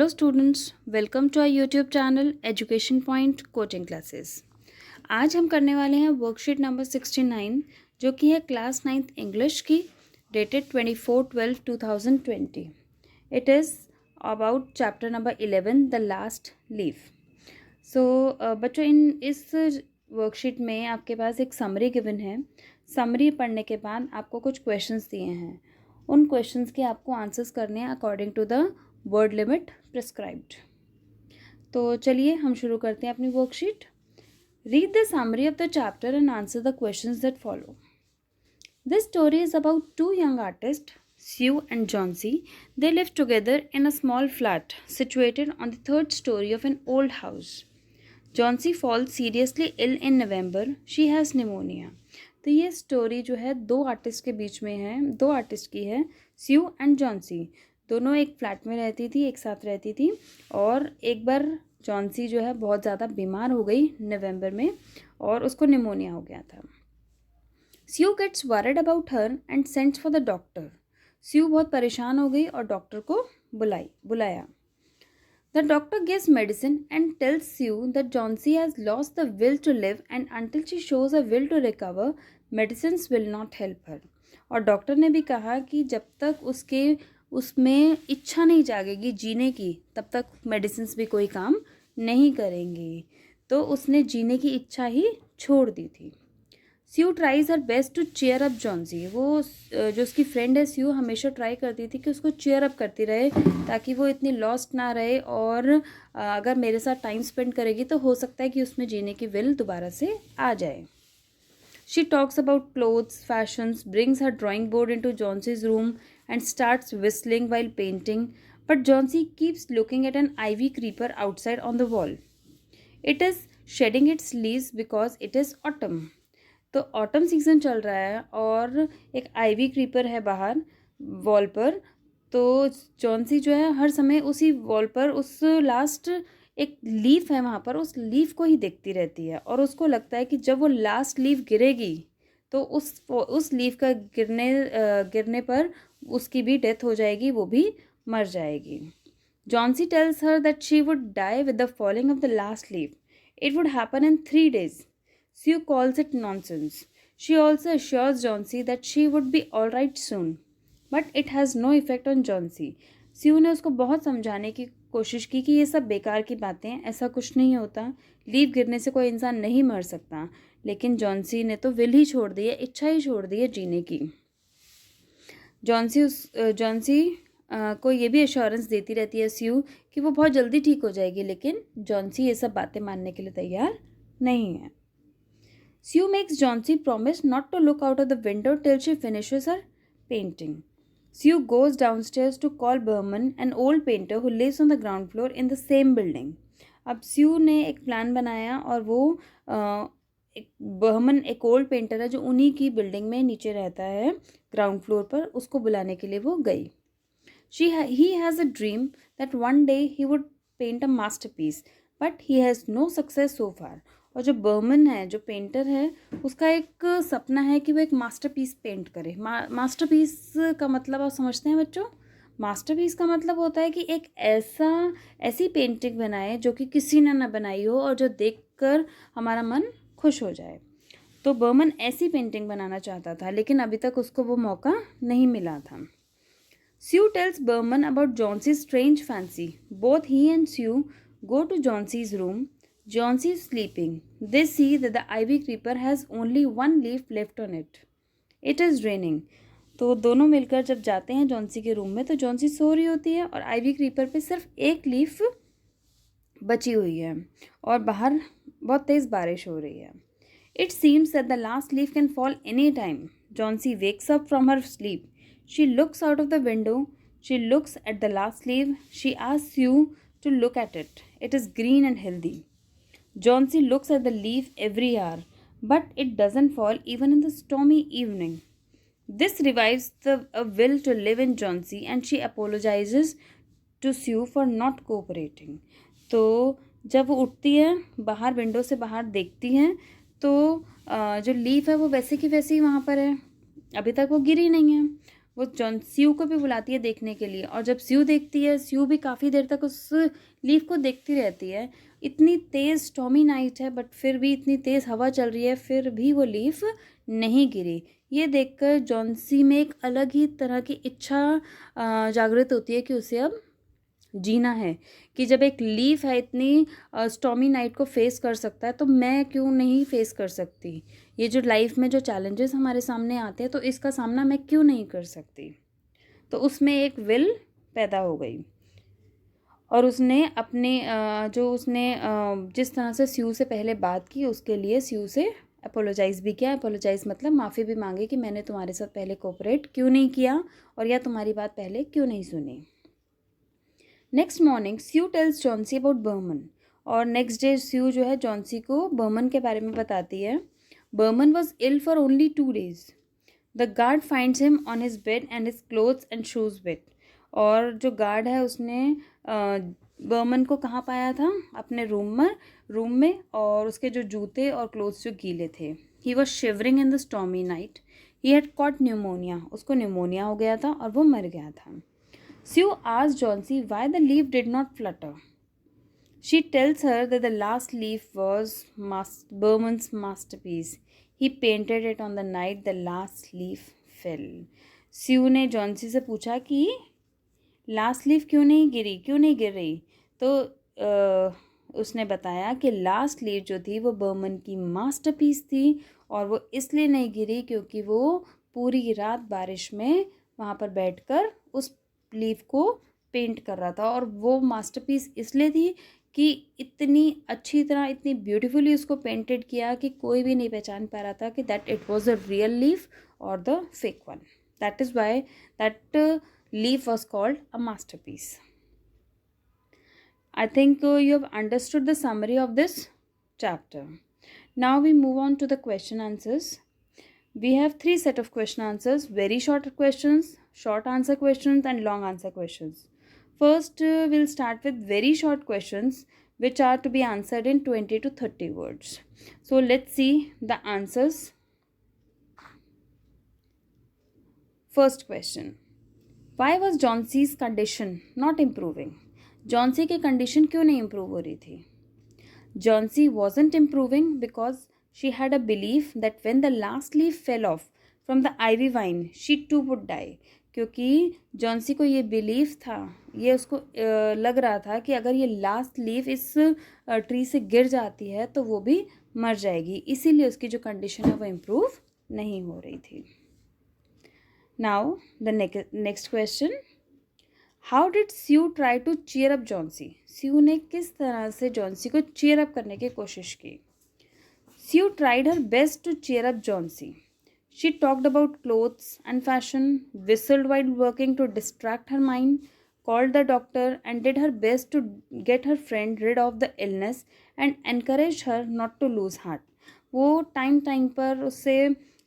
Hello students, welcome to our YouTube channel education point coaching classes. आज हम करने वाले हैं वर्कशीट नंबर 69 जो कि है क्लास 9th इंग्लिश की, dated 24/12/2020। It is about chapter number 11 the last leaf. बच्चों, इस वर्कशीट में आपके पास एक समरी गिवन है। समरी पढ़ने के बाद आपको कुछ क्वेश्चंस दिए हैं। उन क्वेश्चंस के आपको आंसर्स करने हैं according to the word limit prescribed. तो चलिए हम शुरू करते हैं अपनी worksheet. Read the summary of the chapter and answer the questions that follow. This story is about two young artist, Sue and Johnsy. They live together in a small flat situated on the third story of an old house. Johnsy falls seriously ill in November. She has pneumonia. तो ये story जो है दो artist के बीच में है, दो artist की है, स्यू एंड जॉन्सी। दोनों एक फ्लैट में रहती थी, एक साथ रहती थी, और एक बार जॉन्सी जो है बहुत ज़्यादा बीमार हो गई नवंबर में और उसको निमोनिया हो गया था। Sue gets worried about her and sends for the doctor. Sue बहुत परेशान हो गई और डॉक्टर को बुलाया। The doctor gives medicine and tells Sue that Johnsy has lost the will to live and until she shows a will to recover, medicines will not help her. और doctor ने भी कहा कि जब तक उसमें इच्छा नहीं जागेगी जीने की, तब तक मेडिसिन्स भी कोई काम नहीं करेंगी। तो उसने जीने की इच्छा ही छोड़ दी थी। Sue tries her best to cheer up Johnsy. वो जो उसकी फ्रेंड है स्यू, हमेशा ट्राई करती थी कि उसको चेयर अप करती रहे ताकि वो इतनी लॉस्ट ना रहे, और अगर मेरे साथ टाइम स्पेंड करेगी तो हो सकता है कि उसमें जीने की विल दोबारा से आ जाए। She talks about clothes, fashions, brings her drawing board into Johnsy's room and starts whistling while painting, but Johnsy keeps looking at an ivy creeper outside on the wall. It is shedding its leaves because it is autumn. तो autumn season चल रहा है और एक ivy creeper है बाहर wall पर। तो जॉन्सी जो है हर समय उसी वॉल पर, उस लास्ट एक लीफ है वहाँ पर, उस लीफ को ही देखती रहती है और उसको लगता है कि जब वो लास्ट लीफ गिरेगी तो उस लीफ का गिरने पर उसकी भी डेथ हो जाएगी, वो भी मर जाएगी। Johnsy tells her that she would die with the falling of the last leaf. It would happen in 3 days. Sue calls it nonsense. She also assures Johnsy that she would be all right soon. But it has no effect on Johnsy. Sue ने उसको बहुत समझाने की कोशिश की कि ये सब बेकार की बातें हैं, ऐसा कुछ नहीं होता, लीफ गिरने से कोई इंसान नहीं मर सकता। लेकिन जॉन्सी ने तो विल ही छोड़ दी है, इच्छा ही छोड़ दी है जीने की। जॉन्सी को ये भी एश्योरेंस देती रहती है स्यू कि वो बहुत जल्दी ठीक हो जाएगी, लेकिन जॉन्सी ये सब बातें मानने के लिए तैयार नहीं है। Sue makes Johnsy promise not to look out of the window till she finishes her painting. Sue goes downstairs to call Berman, an old painter who lives on the ground floor in the same building. अब Sue ने एक plan बनाया और वो बर्मन एक old painter है जो उन्हीं की बिल्डिंग में नीचे रहता है ग्राउंड फ्लोर पर, उसको बुलाने के लिए वो गई। He has a dream that one day he would paint a masterpiece, but he has no success so far. और जो बर्मन है, जो पेंटर है, उसका एक सपना है कि वो एक मास्टरपीस पेंट करे। मास्टरपीस का मतलब आप समझते हैं बच्चों? मास्टरपीस का मतलब होता है कि एक ऐसी पेंटिंग बनाए जो कि किसी ने ना बनाई हो और जो देखकर हमारा मन खुश हो जाए। तो बर्मन ऐसी पेंटिंग बनाना चाहता था, लेकिन अभी तक उसको वो मौका नहीं मिला था। Sue tells Berman about Johnsey's strange fancy. Both he and Sue go to Johnsey's room. Johnsey is sleeping. They see that the ivy creeper has only one leaf left on it. It is raining. तो दोनों मिलकर जब जाते हैं Johnsy के room में तो Johnsy सो रही होती है और आइवी क्रीपर पे सिर्फ एक लीफ बची हुई है और बाहर बहुत तेज़ बारिश हो रही है। It seems that the last leaf can fall any time. Johnsy wakes up from her sleep. She looks out of the window. She looks at the last leaf. She asks you to look at it. It is green and healthy. Johnsy looks at the leaf every hour, but it doesn't fall even in the stormy evening. This revives a will to live in Johnsy, and she apologizes to Sue for not cooperating. तो जब वो उठती है, बाहर window से बाहर देखती है तो जो लीफ है वो वैसे की वैसे ही वहाँ पर है, अभी तक वो गिरी नहीं है। वो जॉन स्यू को भी बुलाती है देखने के लिए, और जब स्यू देखती है, स्यू भी काफ़ी देर तक उस लीफ को देखती रहती है। इतनी तेज़ स्टॉर्मी नाइट है, बट फिर भी इतनी तेज़ हवा चल रही है, फिर भी वो लीफ नहीं गिरी। ये देखकर जॉन्सी में एक अलग ही तरह की इच्छा जागृत होती है कि उसे अब जीना है, कि जब एक लीफ है इतनी स्टॉर्मी नाइट को फेस कर सकता है, तो मैं क्यों नहीं फेस कर सकती। ये जो लाइफ में जो चैलेंजेस हमारे सामने आते हैं, तो इसका सामना मैं क्यों नहीं कर सकती। तो उसमें एक विल पैदा हो गई, और उसने अपने जो उसने जिस तरह से स्यू से पहले बात की, उसके लिए स्यू से अपोलोजाइज़ भी किया। अपोलोजाइज़ मतलब माफ़ी भी मांगी कि मैंने तुम्हारे साथ पहले कोऑपरेट क्यों नहीं किया, और या तुम्हारी बात पहले क्यों नहीं सुनी। Next morning Sue tells Johnsy about Berman, और नेक्स्ट डे स्यू जो है जॉन्सी को बर्मन के बारे में बताती है। Berman was ill for only 2 days। The guard finds him on his bed and his clothes and shoes wet. और जो गार्ड है उसने बर्मन को कहाँ पाया था, अपने रूम में, और उसके जो जूते और क्लोथ्स जो गीले थे। He was shivering in the stormy night. He had cot pneumonia, उसको न्यूमोनिया हो गया था और वो मर गया था। Sue asked Johnsy why the leaf did not flutter. She tells her that the last leaf was Berman's masterpiece. He painted it on the night the last leaf fell. Sue ने Johnsy से पूछा कि last leaf क्यों नहीं गिर रही। तो उसने बताया कि लास्ट लीफ जो थी वो बर्मन की मास्टरपीस थी, और वो इसलिए नहीं गिरी क्योंकि वो पूरी रात बारिश में वहाँ पर बैठकर उस लीफ को पेंट कर रहा था। और वो मास्टरपीस इसलिए थी कि इतनी अच्छी तरह, इतनी ब्यूटीफुली उसको पेंटेड किया कि कोई भी नहीं पहचान पा रहा था कि that it was a real leaf और the fake one. That is why that leaf was called a masterpiece. I think you have understood the summary of this chapter. Now we move on to the question answers. We have 3 set of question answers: very short questions, short answer questions, and long answer questions. First, we'll start with very short questions which are to be answered in 20 to 30 words. So let's see the answers. First question: Why was Johnson's condition not improving? Johnsy की condition क्यों नहीं improve हो रही थी? Johnsy wasn't improving because she had a belief that when the last leaf fell off from the ivy vine, she too would die. क्योंकि Johnsy को ये belief था, ये उसको लग रहा था कि अगर ये लास्ट लीफ इस ट्री से गिर जाती है तो वो भी मर जाएगी, इसीलिए उसकी जो कंडीशन है वो इम्प्रूव नहीं हो रही थी. Now the next question: how did Sue try to cheer up Johnsy? Sue ने किस तरह से जॉन्सी को चीयर अप करने की कोशिश की? Sue tried her best to cheer up Johnsy. She talked about clothes and fashion, whistled while working to distract her mind, called the doctor, and did her best to get her friend rid of the illness and encouraged her not to lose heart. वो time पर उससे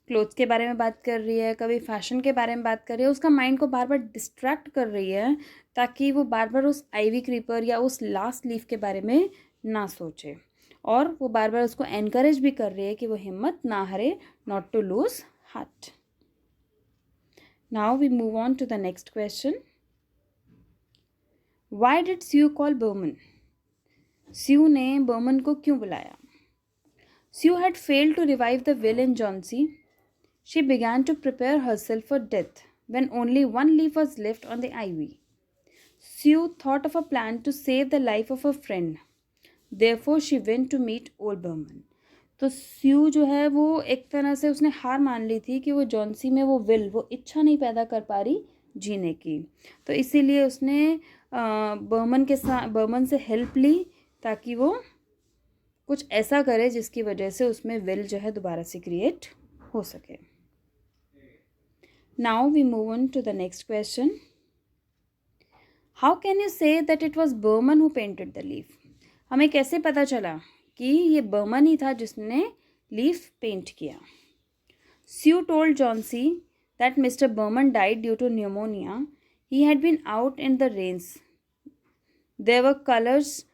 clothes के बारे में बात कर रही है, कभी फैशन के बारे में बात कर रही है, उसका माइंड को बार बार डिस्ट्रैक्ट कर रही है ताकि वो बार बार उस आईवी क्रीपर या उस लास्ट लीफ के बारे में ना सोचे, और वो बार बार उसको एनकरेज भी कर रही है कि वो हिम्मत ना हारे, not to lose heart. Now we move on to the next question. Why did Sue call Berman? Sue ने बर्मन को क्यों बुलाया? Sue had failed to revive the will in Johnsy. She began to prepare herself for death when only one leaf was left on the ivy. Sue thought of a plan to save the life of her friend. Therefore, she went to meet old Berman. तो स्यू जो है वो एक तरह से उसने हार मान ली थी कि वो जॉन्सी में वो इच्छा नहीं पैदा कर पा रही जीने की, तो इसीलिए उसने बर्मन से हेल्प ली ताकि वो कुछ ऐसा करे जिसकी वजह से उसमें विल जो है दोबारा से क्रिएट हो सके. Now we move on to the next question. How can you say that it was Berman who painted the leaf? हमें कैसे पता चला कि ये बर्मन ही था जिसने लीफ पेंट किया? Sue told Johnsy that mister Berman died due to pneumonia. He had been out in the rains. There were colours,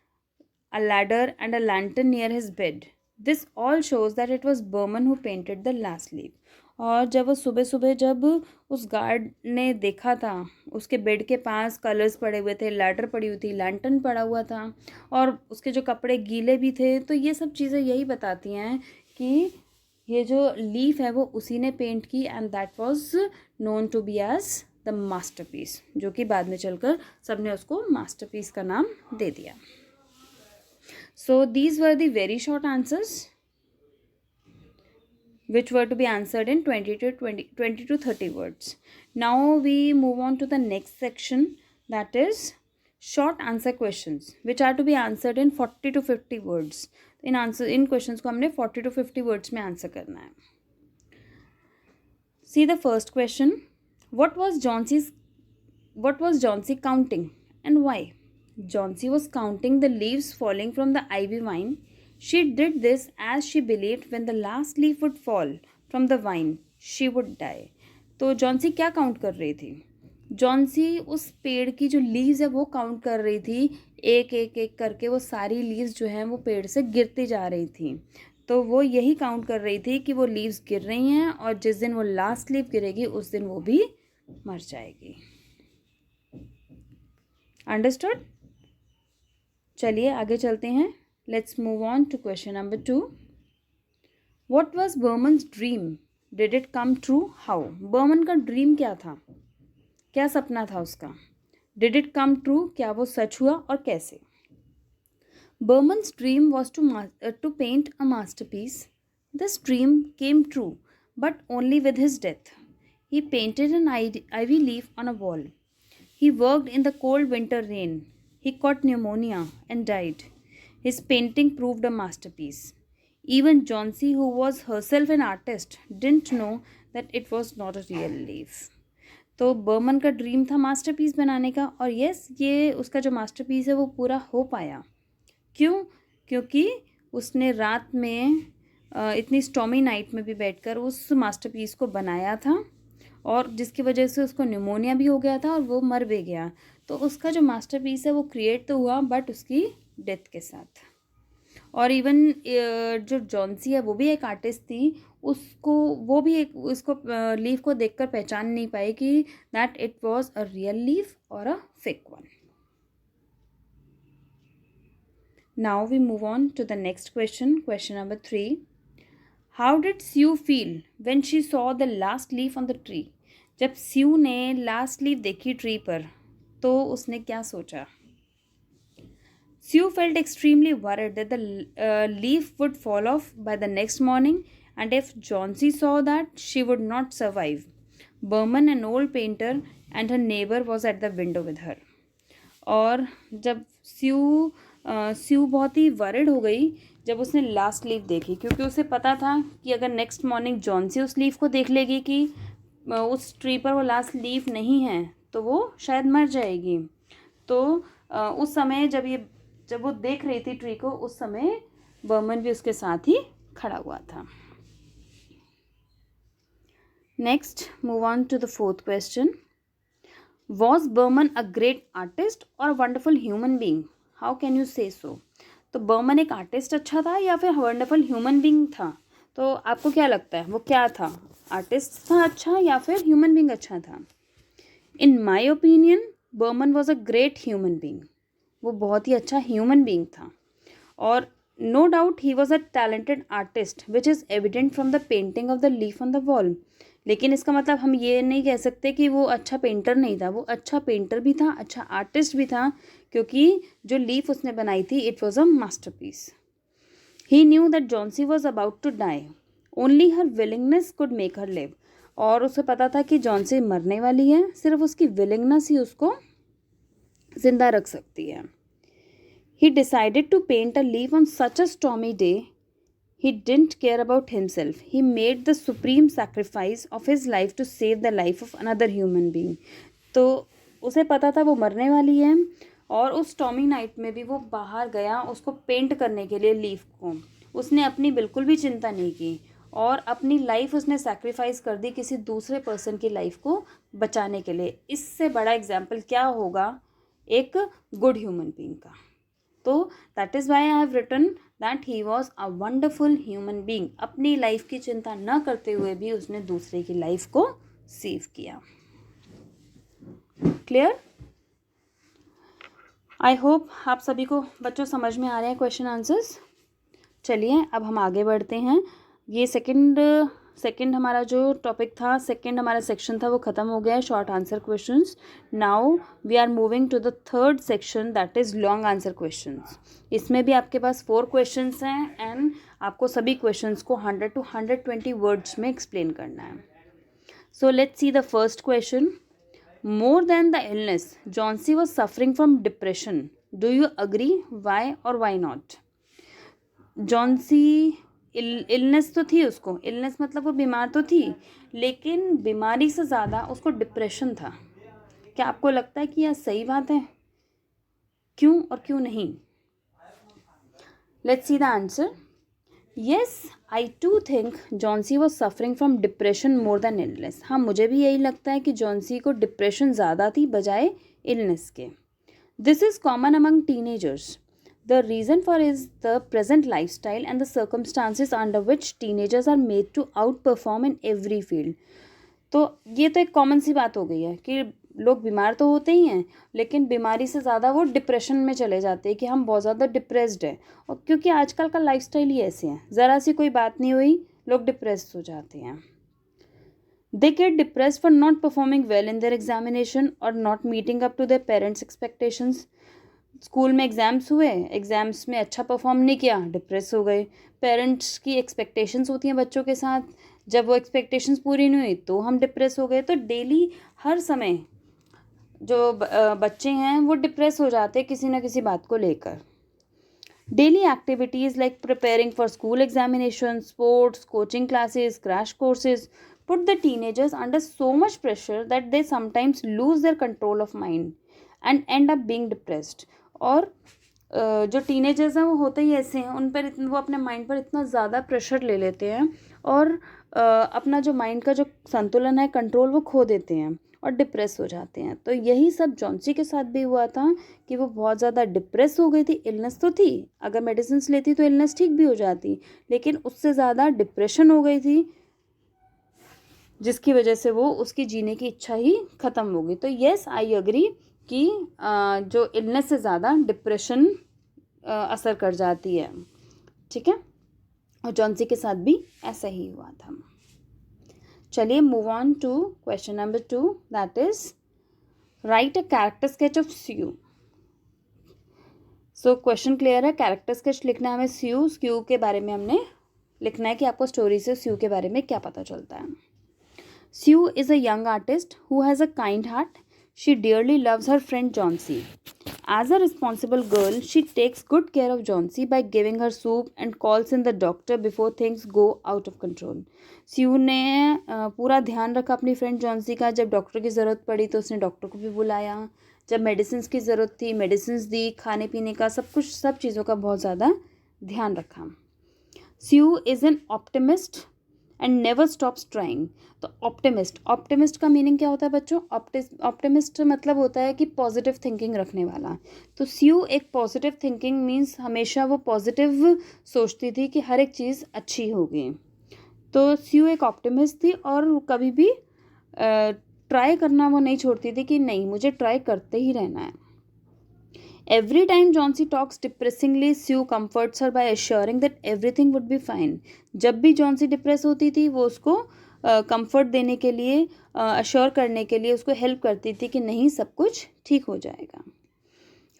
a ladder and a lantern near his bed. This all shows that it was Berman who painted the last leaf. और जब वो सुबह सुबह जब उस guard ने देखा था, उसके बेड के पास कलर्स पड़े हुए थे, लैडर पड़ी हुई थी, लैंटर्न पड़ा हुआ था और उसके जो कपड़े गीले भी थे, तो ये सब चीज़ें यही बताती हैं कि ये जो लीफ है वो उसी ने पेंट की and that was known to be as the masterpiece, जो कि बाद में चलकर सबने उसको मास्टरपीस का नाम दे दिया. So these were the very short answers which were to be answered in 20 to 30 words. Now we move on to the next section, that is short answer questions which are to be answered in 40 to 50 words. In questions को हमने 40 to 50 words में answer करना है. See the first question. What was Johnsy counting and why? Johnsy was counting the leaves falling from the ivy vine. She did this as she believed when the last leaf would fall from the vine, she would die. तो Johnsy क्या count कर रही थी? Johnsy उस पेड़ की जो leaves है वो काउंट कर रही थी. एक एक एक करके वो सारी लीव्स जो हैं वो पेड़ से गिरती जा रही थी. तो वो यही काउंट कर रही थी कि वो लीव्स गिर रही हैं और जिस दिन वो लास्ट लीफ गिरेगी उस दिन वो भी मर जाएगी. अंडरस्टूड? चलिए आगे चलते हैं. Let's move on to question number 2. What was Berman's dream? Did it come true? How? Burman का ड्रीम क्या था? क्या सपना था उसका? Did it come true? क्या वो सच हुआ और कैसे? Berman's dream was to paint a masterpiece. This dream came true, but only with his death. He painted an ivy leaf on a wall. He worked in the cold winter rain. He caught pneumonia and died. His painting proved a masterpiece. Even Johnsy, who was herself an artist, didn't know that it was not a real leaf. तो बर्मन का dream था masterpiece बनाने का और yes ये उसका जो masterpiece है वो पूरा हो पाया. क्यों? क्योंकि उसने रात में इतनी स्टॉमी नाइट में भी बैठकर उस मास्टरपीस को बनाया था और जिसकी वजह से उसको न्यूमोनिया भी हो गया था और वो मर भी गया. तो उसका जो मास्टरपीस है वो क्रिएट तो हुआ बट उसकी डेथ के साथ. और इवन जो जॉन्सी है वो भी एक आर्टिस्ट थी, वो भी एक उसको लीफ को देखकर पहचान नहीं पाई कि that it was a real leaf और a fake one. Now we move on to the next question. Question number 3. How did Sue feel when she saw the last leaf on the tree? जब Sue ने last leaf देखी tree पर तो उसने क्या सोचा? Sue felt extremely worried that the leaf would fall off by the next morning, and if Johnsy saw that, she would not survive. Berman, an old painter, and her neighbor was at the window with her. और जब स्यू बहुत ही worried हो गई जब उसने last leaf देखी, क्योंकि उसे पता था कि अगर नेक्स्ट मॉर्निंग जॉन्सी उस लीफ को देख लेगी कि उस ट्री पर वो लास्ट लीफ नहीं है तो वो शायद मर जाएगी. तो उस समय जब वो देख रही थी ट्री को उस समय बर्मन भी उसके साथ ही खड़ा हुआ था. Next move on to the fourth question. Was Berman a great artist और wonderful human being? How can you say so? तो बर्मन एक आर्टिस्ट अच्छा था या फिर वंडरफुल ह्यूमन बींग था? तो आपको क्या लगता है वो क्या था? आर्टिस्ट था अच्छा या फिर ह्यूमन बींग अच्छा था? In my opinion Berman was a great human being. वो बहुत ही अच्छा ह्यूमन बीइंग था और no doubt he was a talented artist which is evident from the painting of the leaf on the wall. लेकिन इसका मतलब हम ये नहीं कह सकते कि वो अच्छा पेंटर नहीं था. वो अच्छा पेंटर भी था, अच्छा आर्टिस्ट भी था, क्योंकि जो लीफ उसने बनाई थी it was a masterpiece. He knew that Johnsy was about to die. Only her willingness could make her live. और उसे पता था कि जॉन्सी मरने वाली है, सिर्फ उसकी विलिंगनेस ही उसको जिंदा रख सकती है. He decided to paint a leaf on such a stormy day. He didn't care about himself. He made the supreme sacrifice of his life to save the life of another human being. तो उसे पता था वो मरने वाली है और उस स्टॉर्मी नाइट में भी वो बाहर गया उसको पेंट करने के लिए लीफ को. उसने अपनी बिल्कुल भी चिंता नहीं की और अपनी लाइफ उसने सैक्रिफाइस कर दी किसी दूसरे पर्सन की लाइफ को बचाने के लिए. इससे बड़ा एग्जाम्पल क्या होगा एक गुड ह्यूमन बीइंग का? तो that is why I have written that he was a wonderful human being. अपनी लाइफ की चिंता न करते हुए भी उसने दूसरे की लाइफ को सेव किया। क्लियर? आई होप आप सभी को बच्चों समझ में आ रहे हैं क्वेश्चन आंसर्स। चलिए अब हम आगे बढ़ते हैं। ये सेकंड हमारा जो टॉपिक था, सेकंड हमारा सेक्शन था, वो ख़त्म हो गया है, short answer questions. Now we are moving to the third section, that is long answer questions. इसमें भी आपके पास 4 क्वेश्चंस हैं एंड आपको सभी क्वेश्चंस को 100 to 120 वर्ड्स में एक्सप्लेन करना है। So let's see the first question. More than the illness, Johnsy was suffering from depression. Do you agree? Why or why not? Johnsy illness तो थी उसको, इलनेस मतलब वो बीमार तो थी, लेकिन बीमारी से ज़्यादा उसको डिप्रेशन था। क्या आपको लगता है कि यह सही बात है? क्यों और क्यों नहीं? Let's see the answer. Yes, I too think Johnsy was suffering from depression more than illness. हाँ, मुझे भी यही लगता है कि जॉन्सी को डिप्रेशन ज़्यादा थी बजाय इलनेस के। This is common among teenagers. The reason for is the present life style and the circumstances under which teenagers are made to outperform in every field. तो ये तो एक कॉमन सी बात हो गई है कि लोग बीमार तो होते ही हैं, लेकिन बीमारी से ज़्यादा वो डिप्रेशन में चले जाते हैं कि हम बहुत ज़्यादा डिप्रेस्ड हैं। और क्योंकि आजकल का लाइफस्टाइल ही ऐसे हैं, ज़रा सी कोई बात नहीं हुई लोग डिप्रेस्ड हो जाते हैं। They get depressed for not performing well in their examination और not meeting up to their parents expectations. School में एग्ज़ाम्स हुए, एग्ज़ाम्स में अच्छा परफॉर्म नहीं किया, डिप्रेस हो गए। पेरेंट्स की एक्सपेक्टेशंस होती हैं बच्चों के साथ, जब वो एक्सपेक्टेशंस पूरी नहीं हुई तो हम डिप्रेस हो गए। तो डेली हर समय जो बच्चे हैं वो डिप्रेस हो जाते हैं किसी ना किसी बात को लेकर। Daily activities like preparing for school examination, sports, coaching classes, crash courses put the teenagers under so much pressure that they sometimes lose their control of mind and and up being depressed. और जो teenagers हैं वो होते ही ऐसे हैं, उन पर वो अपने माइंड पर इतना ज़्यादा प्रेशर ले लेते हैं और अपना जो माइंड का जो संतुलन है, कंट्रोल, वो खो देते हैं और डिप्रेस हो जाते हैं। तो यही सब जॉन्सी के साथ भी हुआ था कि वो बहुत ज़्यादा डिप्रेस हो गई थी। इलनेस तो थी, अगर मेडिसिन लेती तो इलनेस ठीक भी हो जाती, लेकिन उससे ज़्यादा डिप्रेशन हो गई थी, जिसकी वजह से वो उसकी जीने की इच्छा ही ख़त्म हो गई। तो येस, आई एग्री कि जो इलनेस से ज़्यादा डिप्रेशन असर कर जाती है। ठीक है, और जॉन्सी के साथ भी ऐसा ही हुआ था। चलिए move on to question number 2, that is write a character sketch of Sue. So question clear है, कैरेक्टर स्केच लिखना है हमें स्यू के बारे में हमने लिखना है कि आपको स्टोरी से स्यू के बारे में क्या पता चलता है। Sue is a young artist who has a kind heart. She dearly loves her friend Johnsy. As a responsible girl, she takes good care of Johnsy by giving her soup and calls in the doctor before things go out of control. स्यू ने पूरा ध्यान रखा अपनी friend Johnsy का। जब doctor की ज़रूरत पड़ी तो उसने डॉक्टर को भी बुलाया, जब मेडिसिन की ज़रूरत थी मेडिसिन दी, खाने पीने का सब चीज़ों का बहुत ज़्यादा ध्यान रखा। Sue is an optimist and never stops trying. तो ऑप्टिमिस्ट का मीनिंग क्या होता है बच्चों? ऑप्टिमिस्ट मतलब होता है कि पॉजिटिव थिंकिंग रखने वाला। तो स्यू एक पॉजिटिव थिंकिंग मीन्स हमेशा वो पॉजिटिव सोचती थी कि हर एक चीज़ अच्छी होगी। तो स्यू एक ऑप्टिमिस्ट थी और कभी भी ट्राई करना वो नहीं छोड़ती थी कि नहीं, मुझे ट्राई करते ही रहना है। Every time Johnsy talks depressingly, Sue comforts her by assuring that everything would be fine. जब भी जॉन्सी डिप्रेस होती थी वो उसको कंफर्ट देने के लिए, अश्योर करने के लिए उसको हेल्प करती थी कि नहीं, सब कुछ ठीक हो जाएगा।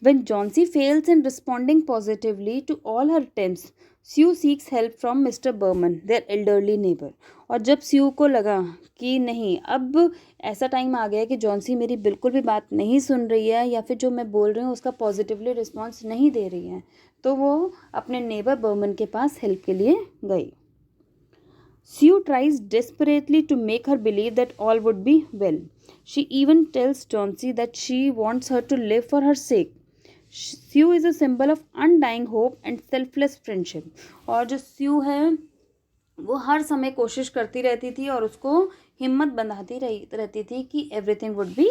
When Johnsy fails in responding positively to all her attempts, Sue seeks help from Mr. Berman, their elderly neighbor. और जब स्यू को लगा कि नहीं, अब ऐसा टाइम आ गया कि जॉन्सी मेरी बिल्कुल भी बात नहीं सुन रही है या फिर जो मैं बोल रही हूँ उसका पॉजिटिवली रिस्पॉन्स नहीं दे रही है, तो वो अपने नेबर बर्मन के पास हेल्प के लिए गई। Sue tries desperately to make her believe that all would be well. She even tells Johnsy that she wants her to live for her sake. Sue is a symbol of undying hope and selfless friendship. और जो Sue है वो हर समय कोशिश करती रहती थी और उसको हिम्मत बंधाती रहती थी कि everything would be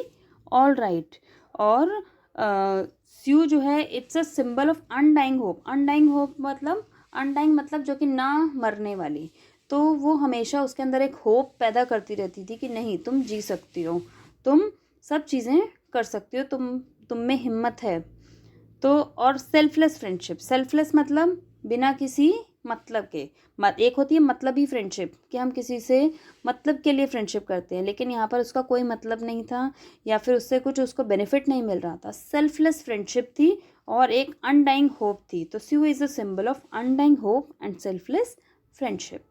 all right. और स्यू जो है it's a symbol of undying hope. Undying hope मतलब, अनडाइंग मतलब जो कि ना मरने वाली। तो वो हमेशा उसके अंदर एक होप पैदा करती रहती थी कि नहीं, तुम जी सकती हो, तुम सब चीज़ें कर सकती हो, तुम में हिम्मत है। तो और सेल्फलेस फ्रेंडशिप, सेल्फलेस मतलब बिना किसी मतलब के। एक होती है मतलबी फ्रेंडशिप कि हम किसी से मतलब के लिए फ्रेंडशिप करते हैं, लेकिन यहाँ पर उसका कोई मतलब नहीं था या फिर उससे कुछ उसको बेनिफिट नहीं मिल रहा था। सेल्फलेस फ्रेंडशिप थी और एक अनडाइंग होप थी। तो Sue is a symbol of undying hope and selfless friendship.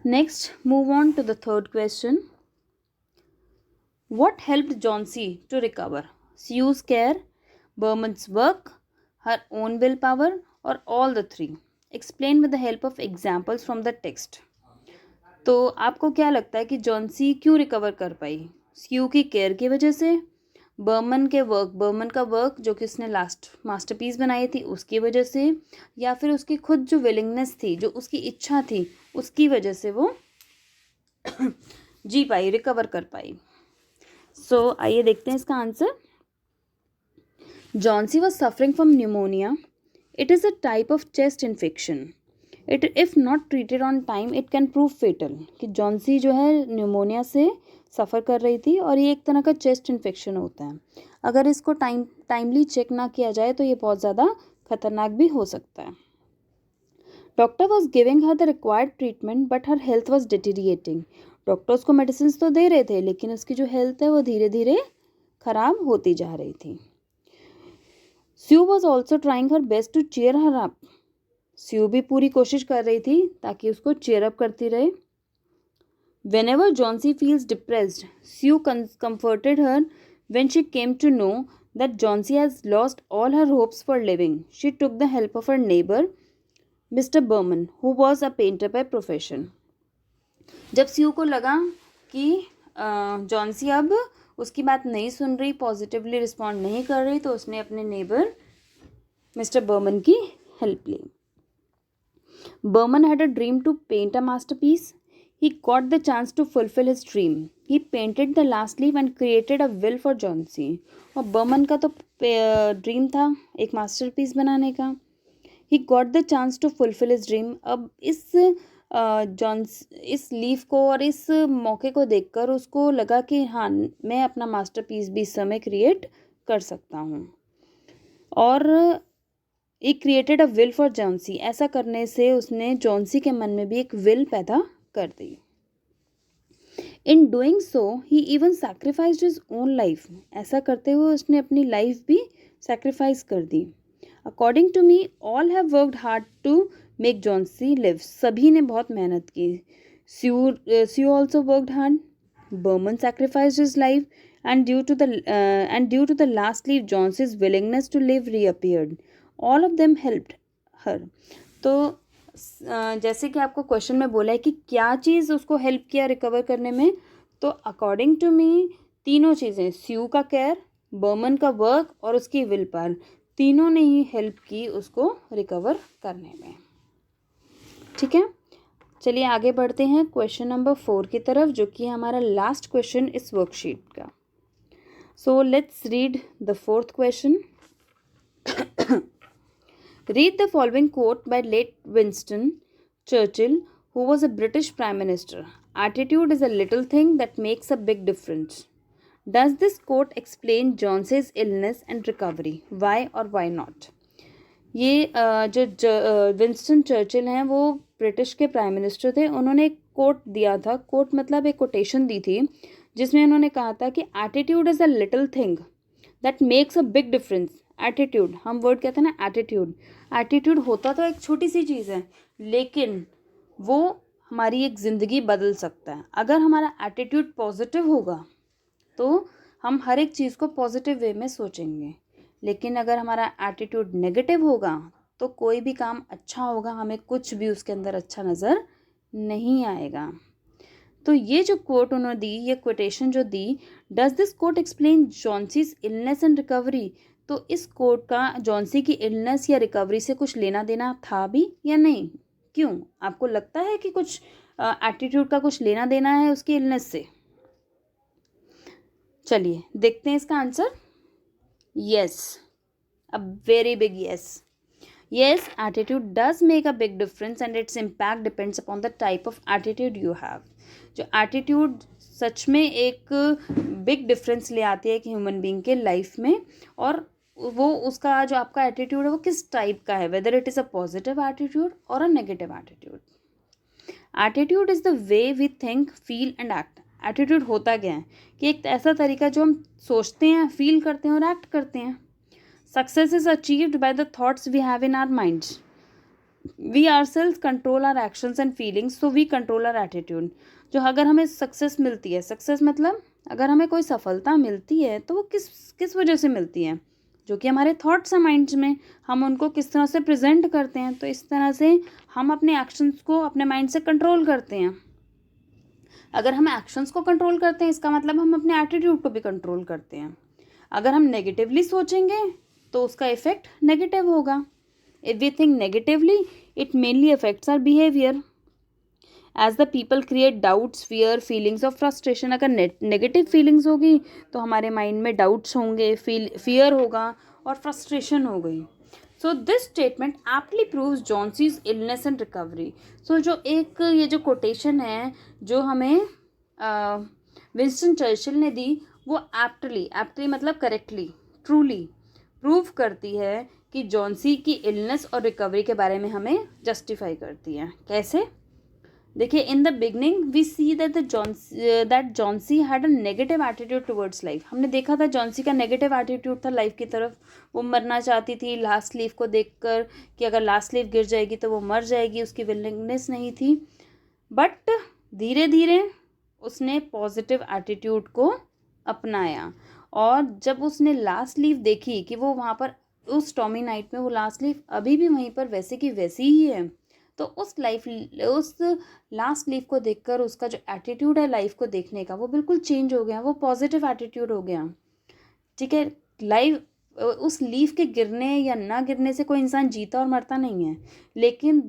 Next, move on to the third question. What helped Jauncey to recover? Sue's care, Berman's work, her own willpower, or all the three? Explain with the help of examples from the text. तो आपको क्या लगता है कि Johnsy क्यों recover कर पाई? स्यू की care की वजह से, बर्मन का वर्क जो कि उसने लास्ट मास्टरपीस बनाई थी उसकी वजह से, या फिर उसकी खुद जो विलिंगनेस थी, जो उसकी इच्छा थी, उसकी वजह से वो जी पाई, रिकवर कर पाई. सो आइए देखते हैं इसका answer. Johnsy was suffering from pneumonia. It is a type of chest infection. It if not treated on time it can prove fatal. कि जॉन्सी जो है न्यूमोनिया से सफ़र कर रही थी और ये एक तरह का चेस्ट इन्फेक्शन होता है. अगर इसको टाइमली चेक ना किया जाए तो ये बहुत ज़्यादा खतरनाक भी हो सकता है. Doctor was giving her the required treatment but her health was deteriorating. Doctor उसको मेडिसिन तो दे रहे थे लेकिन उसकी जो हेल्थ है वो धीरे धीरे ख़राब होती जा रही थी. Sue was also trying her best to cheer her up. Sue भी पूरी कोशिश कर रही थी ताकि उसको चीयर अप करती रहे. Whenever Jauncey feels depressed, Sue comforted her. When she came to know that Jauncey has lost all her hopes for living, she took the help of her neighbor, Mr. Berman, who was a painter by profession. जब स्यू को लगा कि Johnsy अब उसकी बात नहीं सुन रही, positively respond नहीं कर रही, तो उसने अपने नेबर मिस्टर बर्मन की हेल्प ली. Berman had a dream to paint a masterpiece. He got the chance to fulfill his dream. He painted the last leaf and created a will for Jauncey. और बर्मन का तो dream था एक masterpiece बनाने का. He got the chance to fulfill his dream. अब इस leaf को और इस मौके को देखकर उसको लगा कि हाँ, मैं अपना मास्टरपीस भी इस समय क्रिएट कर सकता हूँ. और एक created a will for Johnsy. ऐसा करने से उसने जॉन्सी के मन में भी एक विल पैदा कर दी. In doing so he even sacrificed his own life. ऐसा करते हुए उसने अपनी लाइफ भी सैक्रिफाइस कर दी. According to me all have worked hard to make Johnsy live. सभी ने बहुत मेहनत की. Sue also worked hard. Berman sacrificed his life and due to the last leaf Jauncey's willingness to live reappeared. All of them helped her. तो जैसे कि आपको question में बोला है कि क्या चीज़ उसको हेल्प किया रिकवर करने में, तो अकॉर्डिंग टू मी तीनों चीज़ें, स्यू का केयर, बर्मन का वर्क और उसकी विल पावर, तीनों ने ही हेल्प की उसको रिकवर करने में. ठीक है, चलिए आगे बढ़ते हैं क्वेश्चन नंबर 4 की तरफ, जो कि हमारा लास्ट क्वेश्चन इस वर्कशीट का. So let's read the fourth question. Read the following quote by late Winston Churchill, who was a British Prime Minister. Attitude is a little thing that makes a big difference. Does this quote explain Jauncey's illness and recovery? Why or why not? ये जो Winston Churchill हैं वो British के prime minister थे. उन्होंने एक coat दिया था. कोट मतलब एक कोटेशन दी थी जिसमें उन्होंने कहा था कि attitude is a little thing that makes a big difference. Attitude, हम वर्ड कहते हैं ना एटीट्यूड. एटीट्यूड होता तो एक छोटी सी चीज़ है लेकिन वो हमारी एक ज़िंदगी बदल सकता है. अगर हमारा एटीट्यूड पॉजिटिव होगा तो हम हर एक चीज़ को पॉजिटिव वे में सोचेंगे, लेकिन अगर हमारा एटीट्यूड नेगेटिव होगा तो कोई भी काम अच्छा होगा, हमें कुछ भी उसके अंदर अच्छा नज़र नहीं आएगा. तो ये जो कोट उन्होंने दी, ये कोटेशन जो दी, does this quote explain Johnsy's illness and recovery. तो इस कोट का जॉन्सी की इलनेस या रिकवरी से कुछ लेना देना था भी या नहीं? क्यों, आपको लगता है कि कुछ एटीट्यूड का कुछ लेना देना है उसकी इलनेस से? चलिए देखते हैं इसका answer. Yes, a very big yes. Yes, attitude does make a big difference and its impact depends upon the type of attitude you have. जो attitude सच में एक बिग डिफरेंस ले आती है एक ह्यूमन बीइंग के लाइफ में, और वो उसका जो आपका एटीट्यूड है वो किस टाइप का है, whether it is a positive attitude और a negative attitude. Attitude is the way we think feel and act. Attitude होता क्या है कि एक ऐसा तरीका जो हम सोचते हैं, फील करते हैं और एक्ट करते हैं. Success is achieved by the thoughts we have in our minds. We ourselves control our actions and feelings, so we control our attitude. जो अगर हमें सक्सेस मिलती है, सक्सेस मतलब अगर हमें कोई सफलता मिलती है तो वो किस किस वजह से मिलती है, जो कि हमारे थॉट्स हैं माइंड्स में, हम उनको किस तरह से प्रेजेंट करते हैं. तो इस तरह से हम अपने एक्शंस को अपने माइंड से कंट्रोल करते हैं. अगर हम एक्शंस को कंट्रोल करते हैं इसका मतलब हम अपने एटीट्यूड को भी कंट्रोल करते हैं. अगर हम नेगेटिवली सोचेंगे तो उसका इफेक्ट नेगेटिव होगा. If we think negatively it mainly affects our behaviour. As the people create doubts, fear, feelings of frustration. अगर नेगेटिव फीलिंग्स होगी तो हमारे माइंड में डाउट्स होंगे, फियर होगा और फ्रस्ट्रेशन हो गई. So this statement aptly proves Johnsy's illness and recovery. So जो एक ये जो कोटेशन है जो हमें विंस्टन चर्चिल ने दी, वो एप्टली मतलब करेक्टली, ट्रूली प्रूव करती है कि जॉन्सी की इलनेस और रिकवरी के बारे में हमें जस्टिफाई करती है. कैसे? देखिए, in the beginning we see that Johnsy had a negative attitude towards life. हमने देखा था जॉन्सी का नेगेटिव एटीट्यूड था लाइफ की तरफ. वो मरना चाहती थी लास्ट लीफ को देखकर कि अगर लास्ट लीफ गिर जाएगी तो वो मर जाएगी, उसकी विलिंगनेस नहीं थी. बट धीरे धीरे उसने पॉजिटिव एटीट्यूड को अपनाया, और जब उसने लास्ट लीफ देखी कि वो वहाँ पर उस स्टॉर्मी नाइट में वो लास्ट लीफ अभी भी वहीं पर वैसे की वैसी ही है, तो उस लास्ट लीफ को देखकर उसका जो एटीट्यूड है लाइफ को देखने का वो बिल्कुल चेंज हो गया. वो पॉजिटिव एटीट्यूड हो गया. ठीक है, लाइफ उस लीफ के गिरने या ना गिरने से कोई इंसान जीता और मरता नहीं है, लेकिन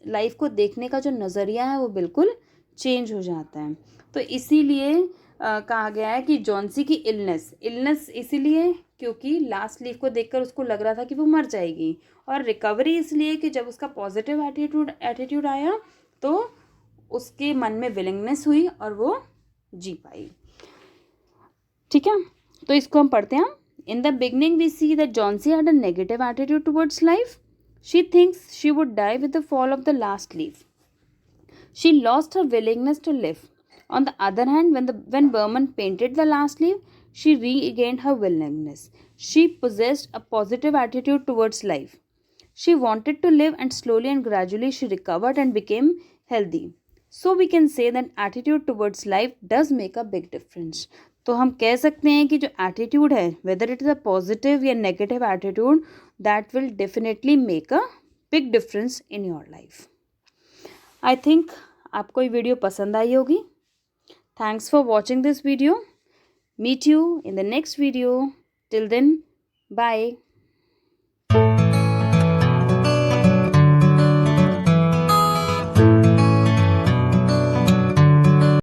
लाइफ को देखने का जो नज़रिया है वो बिल्कुल चेंज हो जाता है. तो इसीलिए कहा गया है कि जॉन्सी की इलनेस इसीलिए क्योंकि लास्ट लीफ को देखकर उसको लग रहा था कि वो मर जाएगी, और रिकवरी इसलिए कि जब उसका पॉजिटिव एटीट्यूड आया तो उसके मन में विलिंगनेस हुई और वो जी पाई. ठीक है, तो इसको हम पढ़ते हैं. In the beginning we see that Johnsy had a negative attitude towards life. She thinks she would die with the fall of the last leaf. She lost her willingness to live. On the other hand, when Berman painted the last leaf, she regained her willingness. She possessed a positive attitude towards life. She wanted to live, and slowly and gradually she recovered and became healthy. So we can say that attitude towards life does make a big difference. तो हम कह सकते हैं कि जो attitude है, whether it is a positive या negative attitude, that will definitely make a big difference in your life. I think आपको ये वीडियो पसंद आई होगी. Thanks for watching this video. Meet you in the next video. Till then, bye.